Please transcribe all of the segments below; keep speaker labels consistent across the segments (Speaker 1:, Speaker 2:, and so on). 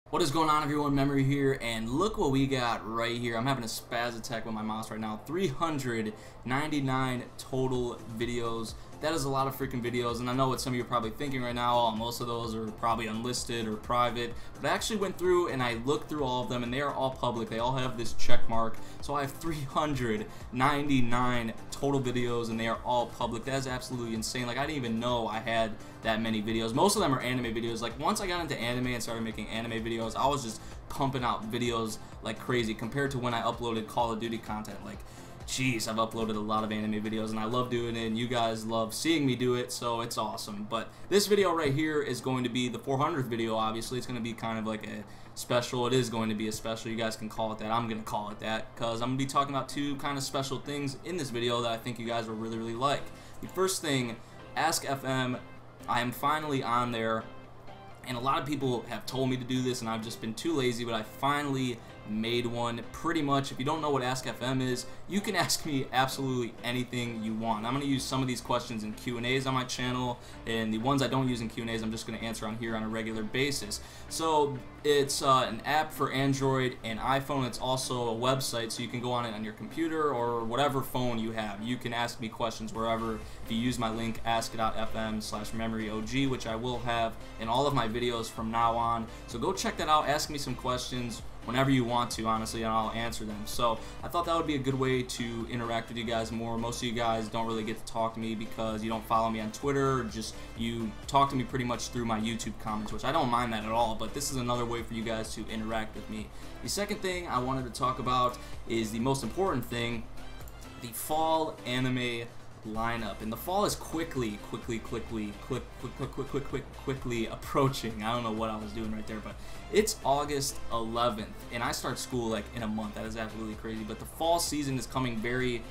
Speaker 1: What is going on, everyone? Memory here, and look what we got right here. I'm having a spaz attack with my mouse right now. 399 total videos. That is a lot of freaking videos, and I know what some of you are probably thinking right now. Oh, most of those are probably unlisted or private, but I actually went through and I looked through all of them, and they are all public. They all have this check mark, so I have 399 total videos, and they are all public. That is absolutely insane. Like, I didn't even know I had that many videos. Most of them are anime videos. Like, once I got into anime and started making anime videos, I was just pumping out videos like crazy compared to when I uploaded Call of Duty content. Like, jeez, I've uploaded a lot of anime videos, and I love doing it, and you guys love seeing me do it, so it's awesome. But this video right here is going to be the 400th video. Obviously, it's going to be kind of like a special. It is going to be a special. You guys can call it that. I'm going to call it that because I'm going to be talking about two kind of special things in this video that I think you guys will really like. The first thing, Ask FM. I am finally on there, and a lot of people have told me to do this, and I've just been too lazy, but I finally made one. Pretty much, if you don't know what Ask FM is, you can ask me absolutely anything you want. I'm going to use some of these questions in Q&As on my channel, and the ones I don't use in Q&As I'm just going to answer on here on a regular basis. So it's an app for Android and iPhone. It's also a website, so you can go on it on your computer or whatever phone you have. You can ask me questions wherever if you use my link ask.fm/memoryog, which I will have in all of my videos from now on. So go check that out. Ask me some questions whenever you want to, honestly, and I'll answer them. So I thought that would be a good way to interact with you guys more. Most of you guys don't really get to talk to me because you don't follow me on Twitter, or just you talk to me pretty much through my YouTube comments, which I don't mind that at all, but this is another way for you guys to interact with me. The second thing I wanted to talk about is the most important thing, the fall anime lineup. And the fall is quickly approaching. I don't know what I was doing right there, but it's August 11th, and I start school like in a month. That is absolutely crazy. But the fall season is coming very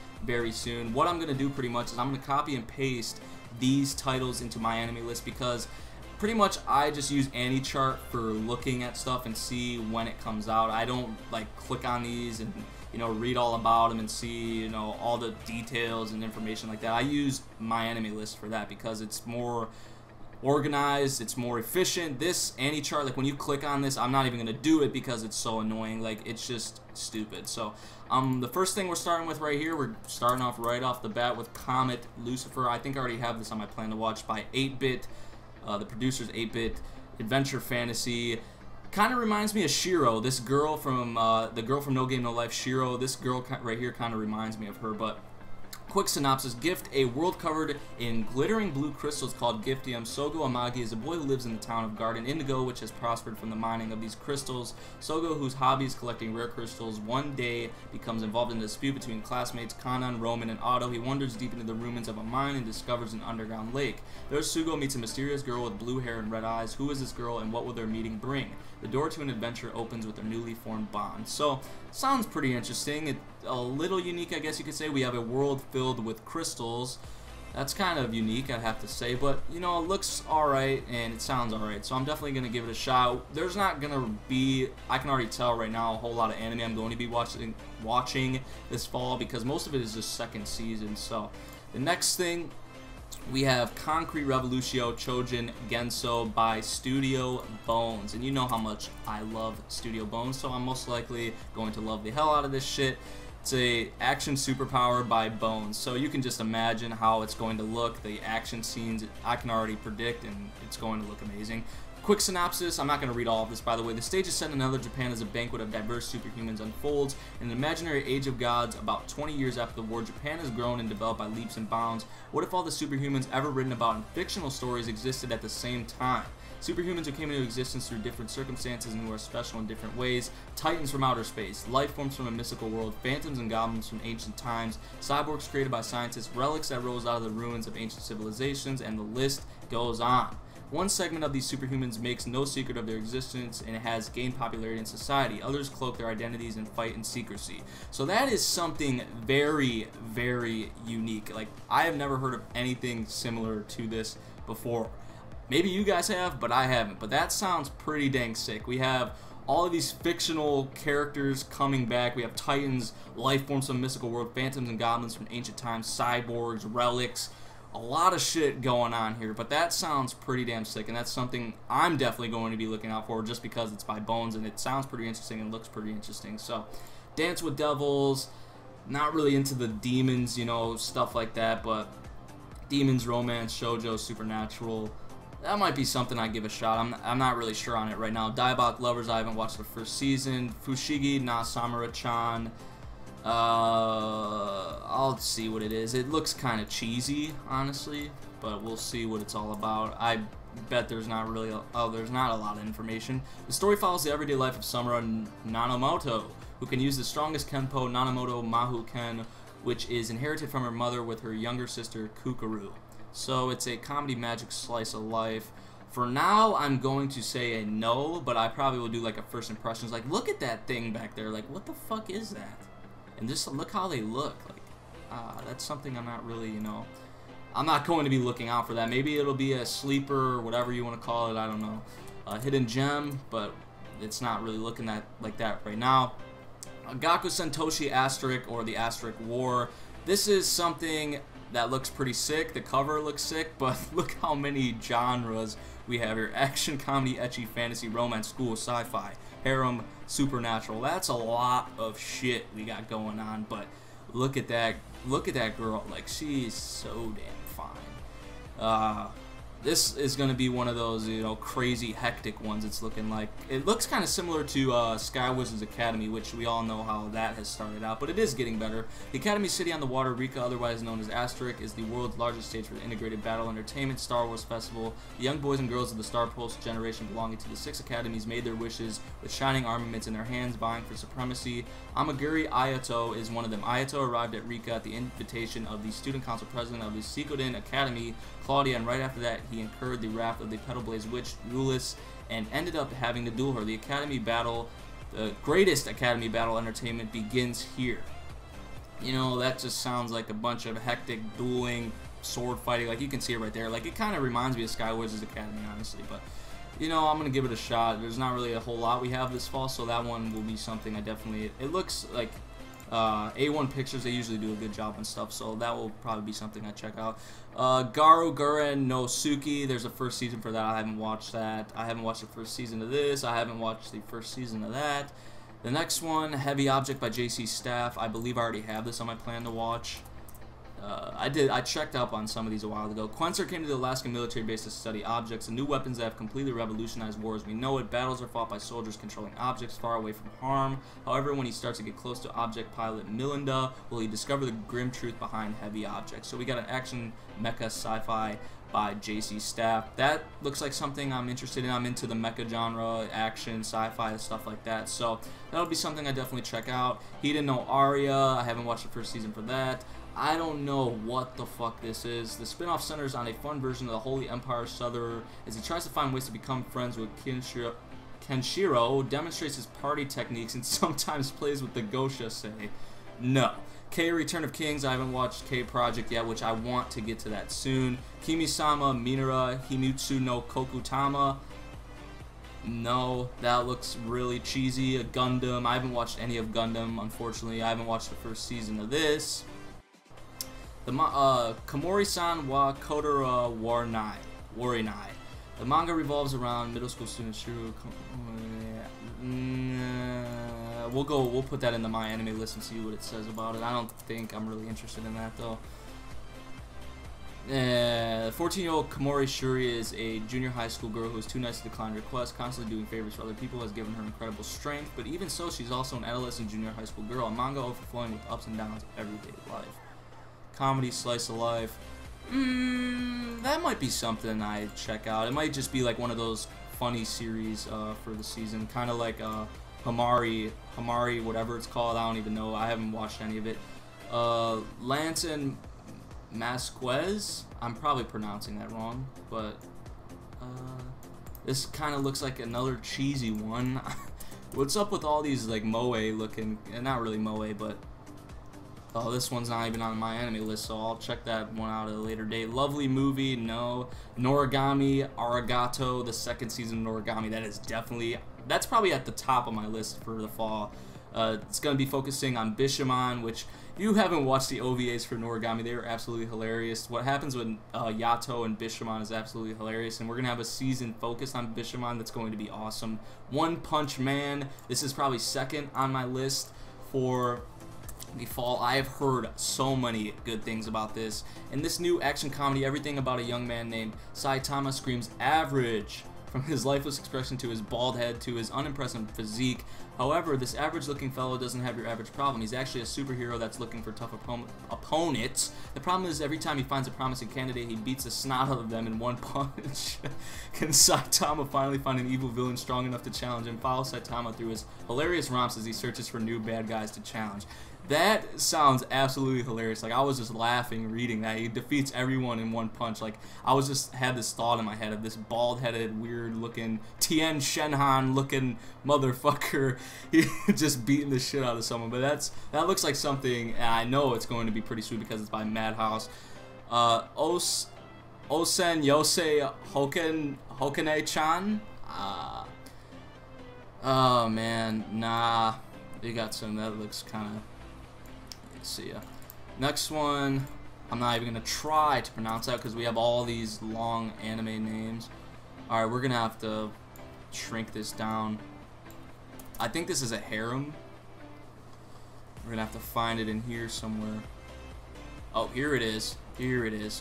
Speaker 1: soon. What I'm gonna do pretty much is I'm gonna copy and paste these titles into my anime list, because pretty much I just use AniChart for looking at stuff and see when it comes out. I don't like click on these and read all about them and see all the details and information like that. I use my anime list for that because it's more organized, it's more efficient. This AniChart, like when you click on this, I'm not even gonna do it because it's so annoying. Like, it's just stupid. So the first thing we're starting with right here, we're starting off right off the bat with Comet Lucifer. I think I already have this on my plan to watch, by 8-Bit. The producer's 8-Bit. Adventure fantasy. Kind of reminds me of Shiro. This girl from the girl from No Game No Life, Shiro. This girl right here kind of reminds me of her. But quick synopsis: Gift, a world covered in glittering blue crystals called Giftium. Sogo Amagi is a boy who lives in the town of Garden Indigo, which has prospered from the mining of these crystals. Sogo, whose hobby is collecting rare crystals, one day becomes involved in a dispute between classmates Kanan, Roman, and Otto. He wanders deep into the ruins of a mine and discovers an underground lake. There, Sugo meets a mysterious girl with blue hair and red eyes. Who is this girl, and what will their meeting bring? The door to an adventure opens with their newly formed bond. So, sounds pretty interesting. It's a little unique, I guess you could say. We have a world filled with crystals. That's kind of unique, I'd have to say, but it looks alright and it sounds alright, so I'm definitely going to give it a shot. There's not going to be, I can already tell right now, a whole lot of anime I'm going to be watching this fall, because most of it is just second season. So the next thing, we have Concrete Revolutio Chojin Genso by Studio Bones. And you know how much I love Studio Bones, so I'm most likely going to love the hell out of this shit. It's a action superpower by Bones, so you can just imagine how it's going to look. The action scenes I can already predict, and it's going to look amazing. Quick synopsis, I'm not going to read all of this, by the way. The stage is set in another Japan as a banquet of diverse superhumans unfolds. In an imaginary age of gods, about 20 years after the war, Japan has grown and developed by leaps and bounds. What if all the superhumans ever written about in fictional stories existed at the same time? Superhumans who came into existence through different circumstances and who are special in different ways. Titans from outer space. Life forms from a mystical world. Phantoms and goblins from ancient times. Cyborgs created by scientists. Relics that rose out of the ruins of ancient civilizations. And the list goes on. One segment of these superhumans makes no secret of their existence and has gained popularity in society. Others cloak their identities and fight in secrecy. So that is something very unique. Like, I have never heard of anything similar to this before. Maybe you guys have, but I haven't. But that sounds pretty dang sick. We have all of these fictional characters coming back. We have titans, life forms from a mystical world, phantoms and goblins from ancient times, cyborgs, relics. a lot of shit going on here, but that sounds pretty damn sick, and that's something I'm definitely going to be looking out for just because it's by Bones, and it sounds pretty interesting and looks pretty interesting. So, Dance with Devils, not really into the demons, you know, stuff like that, but demons, romance, shoujo, supernatural, that might be something I give a shot. I'm not really sure on it right now. Diabolic Lovers, I haven't watched the first season. Fushigi na Samura-chan, I'll see what it is. It looks kind of cheesy, honestly, but we'll see what it's all about. I bet there's not really there's not a lot of information. The story follows the everyday life of Samura Nanamoto, who can use the strongest Kenpo Nanamoto Mahu Ken, which is inherited from her mother with her younger sister Kukuru. So it's a comedy magic slice of life. For now, I'm going to say a no, but I probably will do like a first impressions. Like, look at that thing back there. Like, what the fuck is that? And just look how they look. Like, that's something I'm not really, you know, I'm not going to be looking out for that. Maybe it'll be a sleeper or whatever you want to call it. I don't know. Hidden gem, but it's not really looking like that right now. Gaku Sentoshi Asterisk, or the Asterisk War. This is something that looks pretty sick. The cover looks sick, but look how many genres we have here. Action, comedy, ecchi, fantasy, romance, school, sci-fi, harem, supernatural. That's a lot of shit we got going on, but look at that. Look at that girl. Like, she's so damn fine. This is going to be one of those, you know, crazy, hectic ones. It's looking like. It looks kind of similar to Sky Wizards Academy, which we all know how that has started out, but it is getting better. The Academy City on the Water, Rika, otherwise known as Asterisk, is the world's largest stage for the integrated battle entertainment Star Wars festival. The young boys and girls of the Star Pulse generation belonging to the 6 academies made their wishes with shining armaments in their hands, vying for supremacy. Amagiri Ayato is one of them. Ayato arrived at Rika at the invitation of the student council president of the Sikoden Academy, Claudia, and right after that he incurred the wrath of the Petal Blaze witch Rulis and ended up having to duel her. The Academy battle, the greatest Academy battle entertainment, begins here. You know, that just sounds like a bunch of hectic dueling, sword fighting. Like, you can see it right there. Like, it kind of reminds me of Sky Wizards Academy, honestly, but you know, I'm gonna give it a shot. There's not really a whole lot we have this fall, so that one will be something I definitely. It looks like A1 Pictures, they usually do a good job and stuff, so that will probably be something I check out. Garu Guren no Suki, there's a first season for that. I haven't watched that. I haven't watched the first season of this. I haven't watched the first season of that. The next one, Heavy Object by JC Staff. I believe I already have this on my plan to watch. I checked up on some of these a while ago. Quenser came to the Alaskan military base to study objects and new weapons that have completely revolutionized war as we know it. Battles are fought by soldiers controlling objects far away from harm. However, when he starts to get close to object pilot Milinda, will he discover the grim truth behind Heavy Objects. So we got an action mecha sci-fi by JC Staff. That looks like something I'm interested in. I'm into the mecha genre, action, sci-fi, stuff like that. So that'll be something I definitely check out. Hida no Aria, I haven't watched the first season for that. I don't know what the fuck this is. The spin-off centers on a fun version of the Holy Empire Souther as he tries to find ways to become friends with Kenshiro, demonstrates his party techniques, and sometimes plays with the Gosha say. No. K Return of Kings, I haven't watched K Project yet, which I want to get to that soon. Kimi-sama Minara Himitsu no Kokutama. No, that looks really cheesy. A Gundam, I haven't watched any of Gundam, unfortunately. I haven't watched the first season of this. The Komori-san wa Kodara Warinai. The manga revolves around middle school student Shiro. We'll put that in the My Anime list and see what it says about it. I don't think I'm really interested in that though. 14-year-old Komori Shuri is a junior high school girl who is too nice to decline requests, constantly doing favors for other people, has given her incredible strength, but even so, she's also an adolescent junior high school girl, a manga overflowing with ups and downs of everyday life. Comedy, slice of life. That might be something I check out. It might just be like one of those funny series for the season, kind of like Hamari, whatever it's called. I don't even know. I haven't watched any of it. Lance and Masquez. I'm probably pronouncing that wrong, but this kind of looks like another cheesy one. What's up with all these like moe looking? Not really moe, but oh, this one's not even on my anime list, so I'll check that one out at a later date. Lovely movie, no. Noragami Arigato, the second season of Noragami. That is definitely, that's probably at the top of my list for the fall. It's going to be focusing on Bishamon, which if you haven't watched the OVAs for Noragami, they are absolutely hilarious. What happens with Yato and Bishamon is absolutely hilarious, and we're going to have a season focused on Bishamon that's going to be awesome. One Punch Man, this is probably second on my list for the fall. I have heard so many good things about this. And this new action comedy, everything about a young man named Saitama screams average. From his lifeless expression to his bald head to his unimpressive physique. However, this average-looking fellow doesn't have your average problem. He's actually a superhero that's looking for tough opponents. The problem is every time he finds a promising candidate, he beats the snot out of them in one punch. Can Saitama finally find an evil villain strong enough to challenge him? Follow Saitama through his hilarious romps as he searches for new bad guys to challenge. That sounds absolutely hilarious. Like, I was just laughing reading that. He defeats everyone in one punch. Like, I was just had this thought in my head of this bald-headed, weird-looking, Tien Shenhan-looking motherfucker just beating the shit out of someone. But that looks like something, and I know it's going to be pretty sweet because it's by Madhouse. Osen Yosei Hokane-chan? Oh, man. Nah. You got some that looks kind of... See ya. Next one, I'm not even gonna try to pronounce that because we have all these long anime names. Alright, we're gonna have to shrink this down. I think this is a harem. We're gonna have to find it in here somewhere. Oh, here it is. Here it is.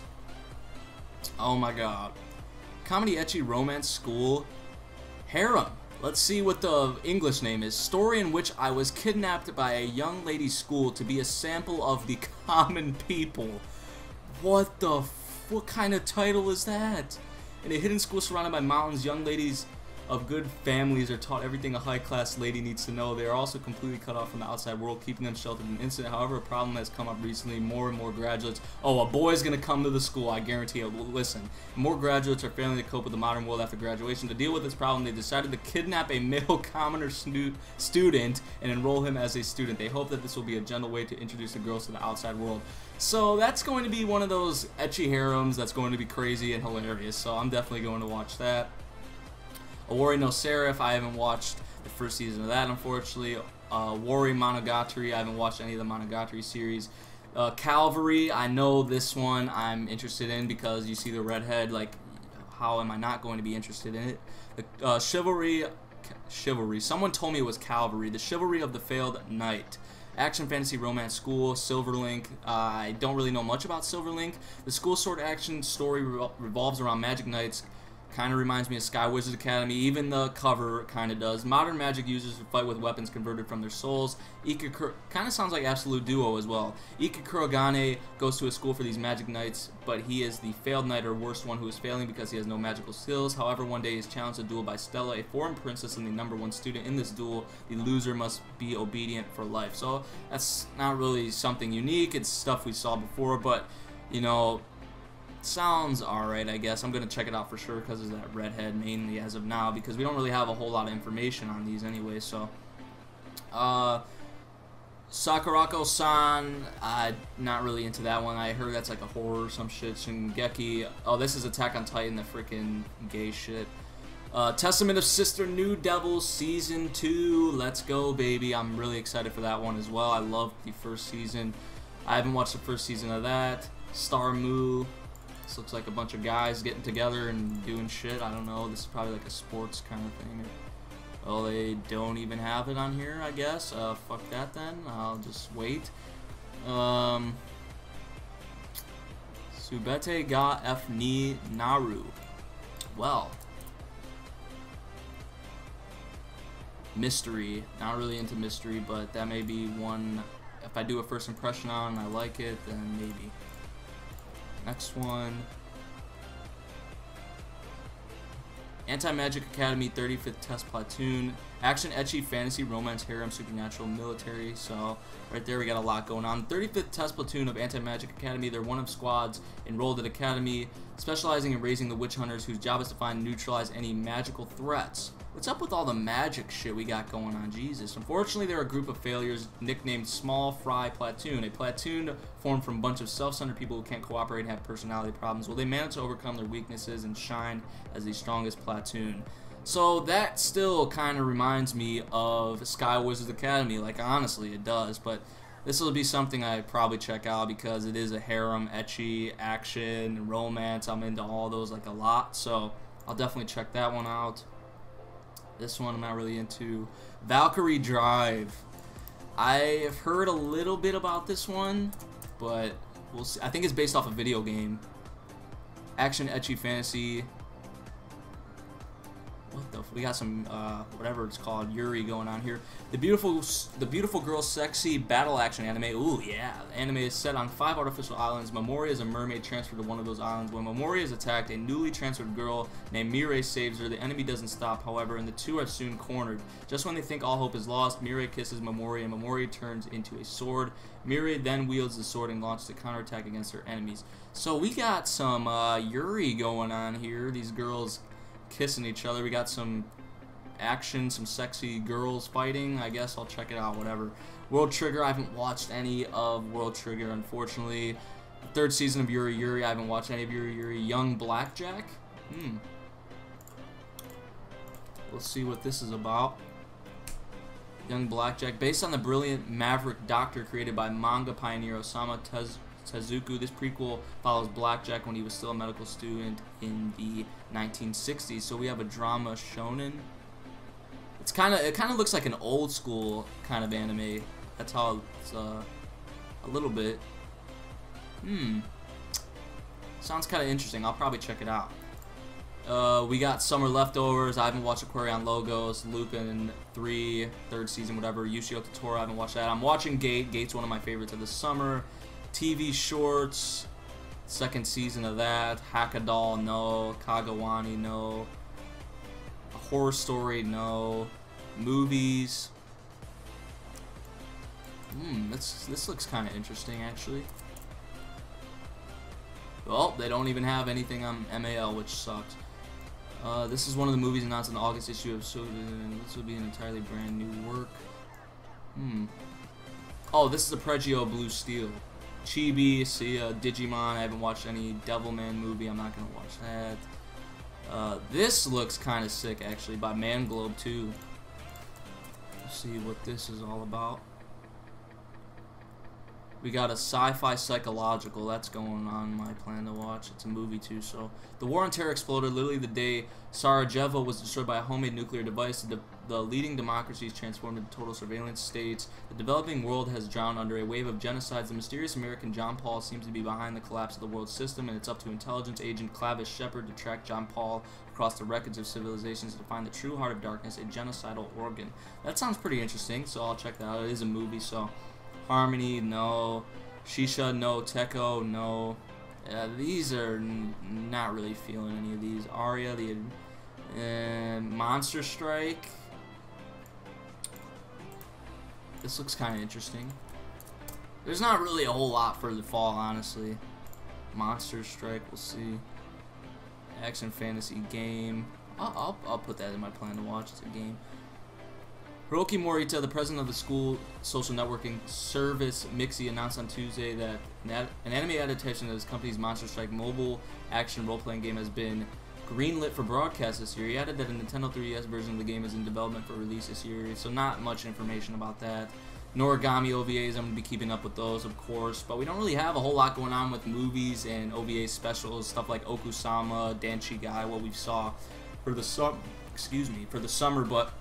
Speaker 1: Oh my god. Comedy ecchi romance school harem. Let's see what the English name is. Story in which I was kidnapped by a young lady's school to be a sample of the common people. What kind of title is that? In a hidden school surrounded by mountains, young ladies of good families are taught everything a high-class lady needs to know. They are also completely cut off from the outside world, keeping them sheltered in an instant. However, a problem has come up recently. More and more graduates... Oh, a boy's gonna come to the school, I guarantee it. Listen, more graduates are failing to cope with the modern world after graduation. To deal with this problem, they decided to kidnap a male commoner student and enroll him as a student. They hope that this will be a gentle way to introduce the girls to the outside world. So that's going to be one of those ecchi harems that's going to be crazy and hilarious. So I'm definitely going to watch that. Awari no Seraph, I haven't watched the first season of that, unfortunately. Wari Monogatari, I haven't watched any of the Monogatari series. Calvary, I know this one I'm interested in because you see the redhead, like, how am I not going to be interested in it? The Chivalry, someone told me it was Calvary, the Chivalry of the Failed Knight. Action Fantasy Romance School, Silverlink. I don't really know much about Silverlink. The school sword action story revolves around magic knights. Kind of reminds me of Sky Wizard Academy. Even the cover kind of does. Modern magic users fight with weapons converted from their souls. Kind of sounds like Absolute Duo as well. Ika Kurogane goes to a school for these magic knights, but he is the failed knight or worst one who is failing because he has no magical skills. However, one day he is challenged to duel by Stella, a foreign princess and the #1 student in this duel. The loser must be obedient for life. So that's not really something unique. It's stuff we saw before, but, you know... Sounds alright, I guess. I'm going to check it out for sure because of that redhead mainly as of now because we don't really have a whole lot of information on these anyway, so. Sakurako-san, not really into that one. I heard that's like a horror or some shit. Shingeki. Oh, this is Attack on Titan, the freaking gay shit. Testament of Sister New Devil Season 2. Let's go, baby. I'm really excited for that one as well. I loved the first season. I haven't watched the first season of that. Star Moo. This looks like a bunch of guys getting together and doing shit. I don't know. This is probably like a sports kind of thing. Well, they don't even have it on here, I guess. Fuck that then. I'll just wait. Subete ga F ni Naru. Well. Mystery. Not really into mystery, but that may be one. If I do a first impression on and I like it, then maybe. Next one. Anti-Magic Academy 35th Test Platoon. Action, ecchi, fantasy, romance, harem, supernatural, military. So, right there we got a lot going on. 35th Test Platoon of Anti-Magic Academy. They're one of squads enrolled at Academy, specializing in raising the witch hunters whose job is to find and neutralize any magical threats. What's up with all the magic shit we got going on? Jesus. Unfortunately, they're a group of failures nicknamed Small Fry Platoon. A platoon formed from a bunch of self-centered people who can't cooperate and have personality problems. Will they manage to overcome their weaknesses and shine as the strongest platoon? So that still kind of reminds me of Sky Wizards Academy. Like, honestly, it does. But this will be something I probably check out because it is a harem, ecchi, action, romance. I'm into all those like a lot. So I'll definitely check that one out. This one I'm not really into. Valkyrie Drive. I've heard a little bit about this one, but we'll see. I think it's based off a video game. Action, ecchi, fantasy. What the? We got some whatever it's called, Yuri going on here. The beautiful girl, sexy battle action anime. Ooh yeah, the anime is set on 5 artificial islands. Memoria is a mermaid transferred to one of those islands. When Memoria is attacked, a newly transferred girl named Mirai saves her. The enemy doesn't stop, however, and the two are soon cornered. Just when they think all hope is lost, Mirai kisses Memoria, and Memoria turns into a sword. Mirai then wields the sword and launches a counterattack against her enemies. So we got some Yuri going on here. These girls kissing each other. We got some action, some sexy girls fighting. I guess I'll check it out, whatever. World Trigger, I haven't watched any of World Trigger, unfortunately. The 3rd season of Yuri Yuri, I haven't watched any of Yuri Yuri. Young Blackjack. Let's see what this is about. Young Blackjack, based on the brilliant Maverick Doctor created by manga pioneer Osamu Tezuka. This prequel follows Blackjack when he was still a medical student in the 1960s. So we have a drama shonen. It kind of looks like an old school kind of anime. That's how it's a little bit. Sounds kind of interesting. I'll probably check it out. We got Summer Leftovers. I haven't watched Aquarion Logos, Lupin 3, 3rd season, whatever. Yushio Totoro, I haven't watched that. I'm watching Gate. Gate's one of my favorites of the summer. TV shorts, 2nd season of that. Hakadoll, no. Kagawani, no. A Horror Story, no. Movies. This looks kind of interesting, actually. Well, they don't even have anything on MAL, which sucks. This is one of the movies announced in the August issue of So this will be an entirely brand new work. Oh, this is a Pregio Blue Steel. Chibi, see Digimon. I haven't watched any Devilman movie. I'm not gonna watch that. This looks kind of sick, actually, by Manglobe too. Let's see what this is all about. We got a sci-fi psychological that's going on my plan to watch. It's a movie too. So the war on terror exploded literally the day Sarajevo was destroyed by a homemade nuclear device. The leading democracies transformed into total surveillance states. The developing world has drowned under a wave of genocides. The mysterious American John Paul seems to be behind the collapse of the world system, and it's up to intelligence agent Clavis Shepard to track John Paul across the wreckage of civilizations to find the true heart of darkness, a genocidal organ. That sounds pretty interesting, so I'll check that out. It is a movie, so Harmony, no. Shisha, no. Teko, no. These are not really feeling any of these. Aria, the Monster Strike. This looks kind of interesting. There's not really a whole lot for the fall, honestly. Monster Strike, we'll see. Action fantasy game. I'll put that in my plan to watch. It's a game. Hiroki Morita, the president of the school social networking service Mixi, announced on Tuesday that an anime adaptation of his company's Monster Strike mobile action role-playing game has been greenlit for broadcast this year. He added that a Nintendo 3DS version of the game is in development for release this year, so not much information about that. Noragami OVAs, I'm going to be keeping up with those, of course, but we don't really have a whole lot going on with movies and OVA specials, stuff like Okusama, Danchi Guy, what we saw for the summer, but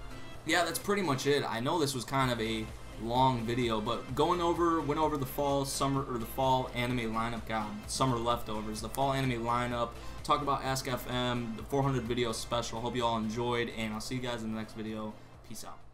Speaker 1: yeah, that's pretty much it. I know this was kind of a long video, but went over the fall, summer, or the fall anime lineup. God, summer leftovers, the fall anime lineup. Talk about Ask FM, the 400 video special. Hope you all enjoyed, and I'll see you guys in the next video. Peace out.